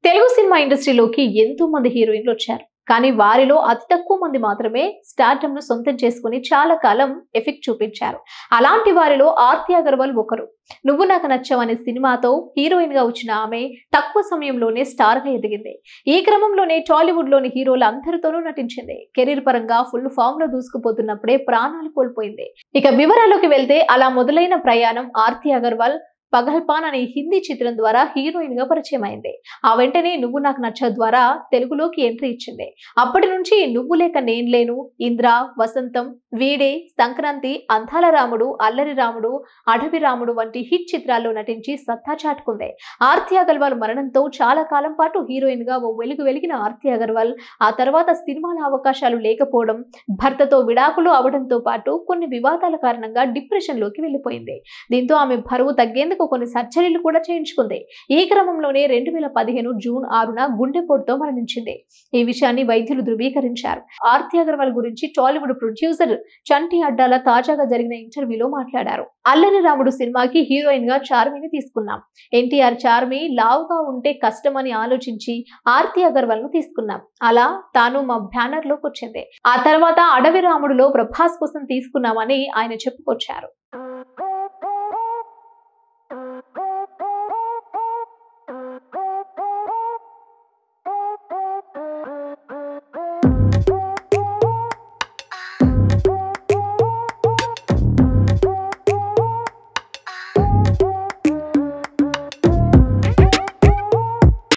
Telugu cinema ఇండస్ట్రీలోకి ఎంతో మంది హీరోయిన్లు వచ్చారు. కానీ వారిలో అతి తక్కువ మంది మాత్రమే స్టార్డమ్ ను సొంతం చేసుకుని చాలా కాలం ఎఫెక్ట్ చూపించారు. అలాంటి వారిలో ఆర్తి అగర్వాల్ ఒకరు. నువ్వు నాకు నచ్చావు అనే సినిమాతో హీరోయిన్ గా వచ్చిన ఆమె తక్కువ సమయంలోనే స్టార్ గా ఎదిగింది. ఈ క్రమంలోనే టాలీవుడ్ లోని హీరోలు అందరితోనూ నటించింది. కెరీర్ పరంగా ఫుల్ ఫామ్ లో దూసుకుపోతున్నప్పుడే ప్రాణాలు కోల్పోయింది. ఇక వివరాల్లోకి వెళ్తే అలా మొదలైన ప్రయాణం ఆర్తి అగర్వాల్ పగల్పాన్ అనే హిందీ చిత్రం ద్వారా హీరోయిన్ గా పరిచయం అయింది. ఆ వెంటనే నువ్వు నాకు నచ్చ ద్వారా తెలుగులోకి ఎంట్రీ ఇచ్చింది. అప్పటి నుంచి నువ్వు లేక నేను లేను, ఇంద్ర, వసంతం, వీడే, సంక్రాంతి, అందాల రాముడు, అల్లరి రాముడు, అడవి రాముడు వంటి హిట్ చిత్రాల్లో నటించి సత్తా చాటుకుంది. ఆర్తి అగర్వాల్ మరణంతో చాలా కాలం పాటు హీరోయిన్ గా ఓ వెలుగు వెలిగిన ఆర్తి అగర్వాల్ ఆ తర్వాత సినిమాల అవకాశాలు లేకపోవడం, భర్తతో విడాకులు అవడంతో పాటు కొన్ని వివాదాల కారణంగా డిప్రెషన్ లోకి వెళ్లిపోయింది. దీంతో ఆమె బరువు తగ్గేందుకు కొన్ని సర్జరీలు కూడా చేయించుకుంది. ఈ క్రమంలోనే 2015 జూన్ 6న గుండెపోటుతో మరణించింది. ఈ విషయాన్ని వైద్యులు ధృవీకరించారు. ఆర్తి అగర్వాల్ గురించి టాలీవుడ్ ప్రొడ్యూసర్ చంటి అడ్డాల తాజాగా జరిగిన ఇంటర్వ్యూలో మాట్లాడారు. అల్లరి రాముడు సినిమాకి హీరోయిన్ గా చార్మిని తీసుకున్నాం. ఎన్టీఆర్ చార్మి లావుగా ఉంటే కష్టమని ఆలోచించి ఆర్తి అగర్వాల్ ను తీసుకున్నాం. అలా తాను మా బ్యానర్ లోకి వచ్చింది. ఆ తర్వాత అడవి రాముడులో ప్రభాస్ కోసం తీసుకున్నామని ఆయన చెప్పుకొచ్చారు.